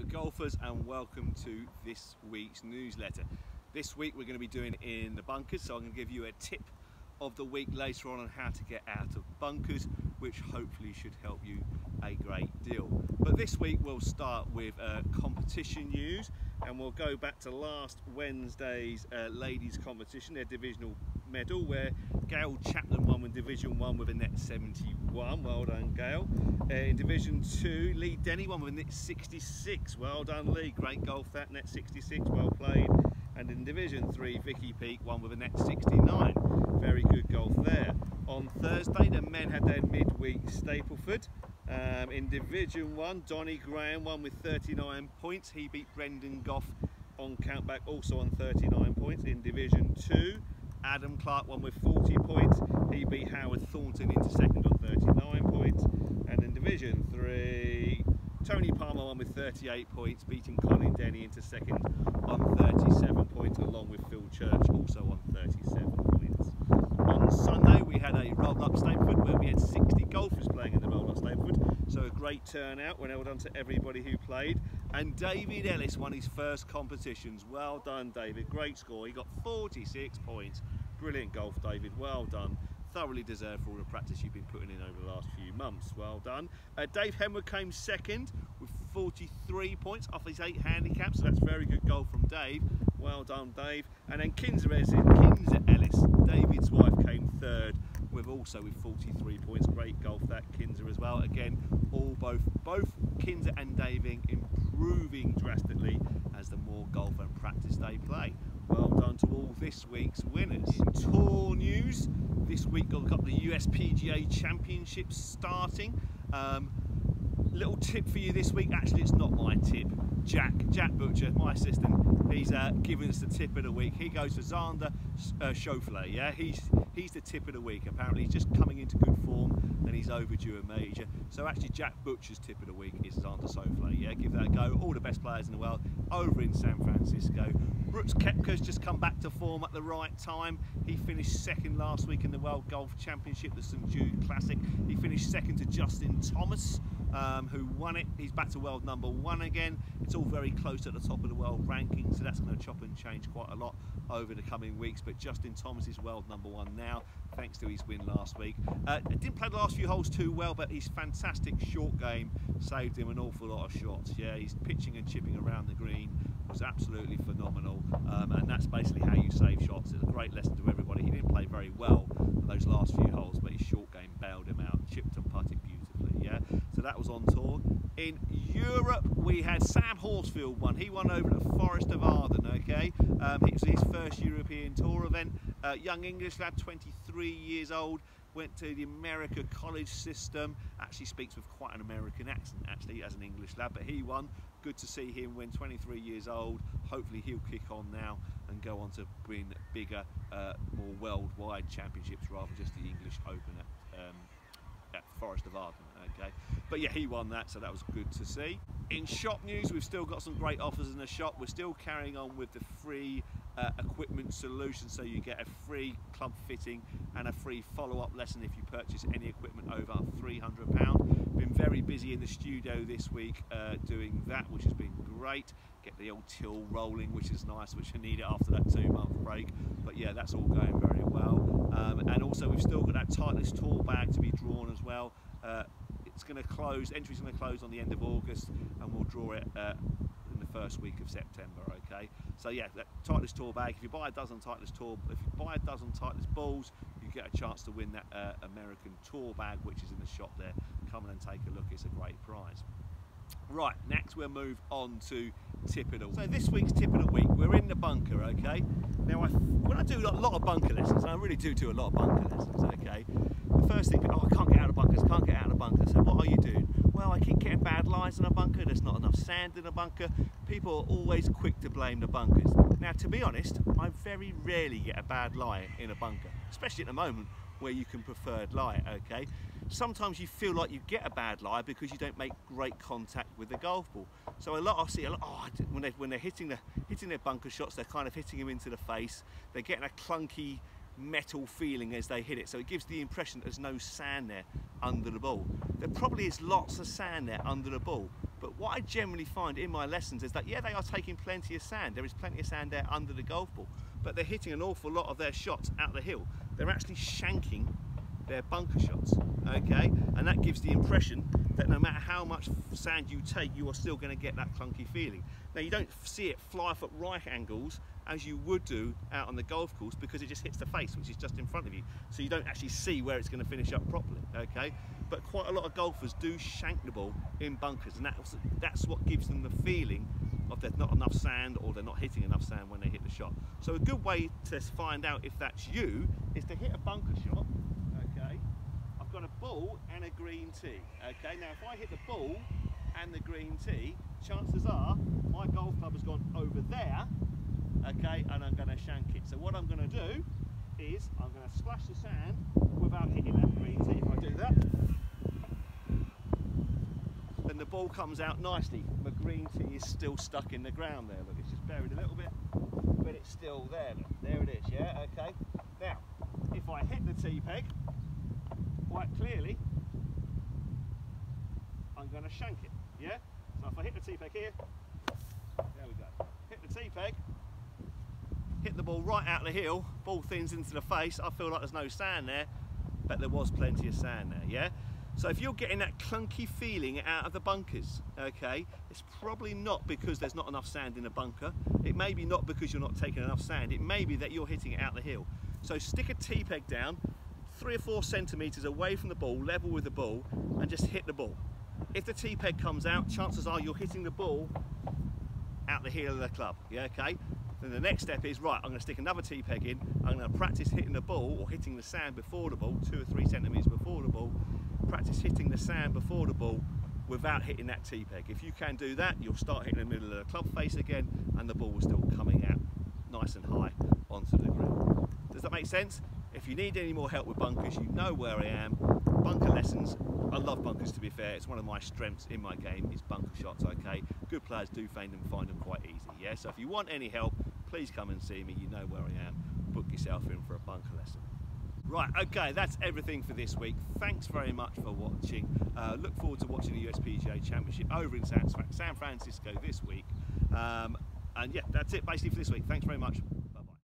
Hello golfers, and welcome to this week's newsletter. This week we're going to be doing it in the bunkers, so I'm going to give you a tip of the week later on how to get out of bunkers, which hopefully should help you a great deal. But this week we'll start with competition news, and we'll go back to last Wednesday's ladies competition, their divisional medal, where Gail Chapman won with Division 1 with a net 71. Well done, Gail. In Division 2, Lee Denny won with a net 66. Well done, Lee. Great golf, that net 66. Well played. And in Division 3, Vicky Peake won with a net 69. Very good golf there. On Thursday, the men had their midweek Stapleford. In Division 1, Donny Graham won with 39 points. He beat Brendan Goff on countback, also on 39 points. In Division 2, Adam Clark won with 40 points. He beat Howard Thornton into second on 39 points. And in Division 3, Tony Palmer won with 38 points, beating Colin Denny into second on 37 points, along with Phil Church also on 37 points. On Sunday we had a Rolled Up Stapleford where we had 60 golfers playing in the Rolled Up Stapleford, so a great turnout. Well done to everybody who played. And David Ellis won his first competitions. Well done, David. Great score. He got 46 points. Brilliant golf, David. Well done. Thoroughly deserved for all the practice you've been putting in over the last few months. Well done. Dave Henwood came second with 43 points off his 8 handicap, so that's very good golf from Dave. Well done, Dave. And then Kinza Ellis, David's wife, came third with 43 points. Great golf, that, Kinza, as well. Again, both Kinza and Daving improving drastically as the more golf and practice they play. Well done to all this week's winners. In tour news, this week we've got the USPGA Championships starting. Little tip for you this week, actually it's not my tip. Jack Butcher, my assistant, he's giving us the tip of the week. He goes for Xander Schauffele, yeah? He's the tip of the week. Apparently he's just coming into good form and he's overdue a major. So actually Jack Butcher's tip of the week is Xander Schauffele, yeah? Give that a go. All the best players in the world over in San Francisco. Brooks Koepka's just come back to form at the right time. He finished second last week in the World Golf Championship, the St Jude Classic. He finished second to Justin Thomas, who won it. He's back to world number 1 again. It's all very close at the top of the world ranking, so that's going to chop and change quite a lot over the coming weeks. But Justin Thomas is world number 1 now, thanks to his win last week. Didn't play the last few holes too well, but his fantastic short game saved him an awful lot of shots. Yeah, he's pitching and chipping around the green was absolutely phenomenal, and that's basically how you save shots. It's a great lesson to everybody. He didn't play very well for those last few holes, but his short game bailed him out, chipped and putted beautifully. Yeah, so that was on tour. In Europe, we had Sam Horsfield won. He won over at Forest of Arden. Okay, it was his first European Tour event. Young English lad, 23 years old. Went to the America college system, actually speaks with quite an American accent actually as an English lad, but he won. Good to see him when 23 years old. Hopefully he'll kick on now and go on to win bigger, more worldwide championships rather than just the English Open at Forest of Arden. Okay, but yeah, he won that, so that was good to see. In shop news, we've still got some great offers in the shop. We're still carrying on with the free equipment solution, so you get a free club fitting and a free follow-up lesson if you purchase any equipment over £300. Been very busy in the studio this week doing that, which has been great. Get the old till rolling, which is nice, which I need it after that 2-month break. But yeah, that's all going very well. And also we've still got that Titleist Tour bag to be drawn as well. It's going to close, entry's going to close on the end of August, and we'll draw it in the first week of September. Okay, so yeah, that Titleist Tour bag, if you buy a dozen Titleist balls, you get a chance to win that American Tour bag, which is in the shop there. Come and take a look, it's a great prize. Right, next we'll move on to tip of the week. So this week's tip of the week, we're in the bunker, okay? Now, when I do a lot of bunker lessons, and I really do a lot of bunker lessons, okay? The first thing, oh, I can't get out of bunkers, can't get out of bunkers. So what are you doing? Well, I keep getting bad lies in a bunker, there's not enough sand in a bunker. People are always quick to blame the bunkers. Now, to be honest, I very rarely get a bad lie in a bunker, especially at the moment where you can preferred lie, okay? Sometimes you feel like you get a bad lie because you don't make great contact with the golf ball. So I see a lot, when they're hitting their bunker shots, they're kind of hitting them into the face. They're getting a clunky metal feeling as they hit it, so it gives the impression there's no sand there under the ball. There probably is lots of sand there under the ball, But what I generally find in my lessons is that, yeah, they are taking plenty of sand. There is plenty of sand there under the golf ball, but they're hitting an awful lot of their shots out the hill. They're actually shanking their bunker shots, okay? And that gives the impression that no matter how much sand you take, you are still going to get that clunky feeling. Now, you don't see it fly off at right angles as you would do out on the golf course, because it just hits the face, which is just in front of you. So you don't actually see where it's going to finish up properly, okay? But quite a lot of golfers do shank the ball in bunkers, and that's what gives them the feeling of there's not enough sand, or they're not hitting enough sand when they hit the shot. So a good way to find out if that's you is to hit a bunker shot, okay? I've got a ball and a green tee, okay? Now if I hit the ball and the green tee, chances are my golf club has gone over there, okay, and I'm going to shank it. So what I'm going to do is I'm going to splash the sand without hitting that green tee. If I do that, then the ball comes out nicely. My green tee is still stuck in the ground there. Look, it's just buried a little bit, but it's still there. Look, there it is, yeah, okay. Now, if I hit the tee peg, quite clearly, I'm going to shank it, yeah? So if I hit the tee peg here, there we go. Hit the tee peg, hit the ball right out the hill, ball thins into the face. I feel like there's no sand there, but there was plenty of sand there, yeah? So if you're getting that clunky feeling out of the bunkers, okay, it's probably not because there's not enough sand in the bunker. It may be not because you're not taking enough sand. It may be that you're hitting it out the hill. So stick a tee peg down 3 or 4 centimetres away from the ball, level with the ball, and just hit the ball. If the tee peg comes out, chances are you're hitting the ball out the heel of the club, yeah, okay? Then the next step is, right, I'm going to stick another tee peg in, I'm going to practice hitting the ball, or hitting the sand before the ball, 2 or 3 centimetres before the ball, practice hitting the sand before the ball without hitting that tee peg. If you can do that, you'll start hitting the middle of the club face again, and the ball will still coming out nice and high onto the green. Does that make sense? If you need any more help with bunkers, you know where I am. Bunker lessons. I love bunkers, to be fair. It's one of my strengths in my game, is bunker shots, okay? Good players do find them quite easy, yeah? So if you want any help, please come and see me. You know where I am. Book yourself in for a bunker lesson. Right, okay, that's everything for this week. Thanks very much for watching. Look forward to watching the USPGA Championship over in San Francisco this week. And yeah, that's it basically for this week. Thanks very much.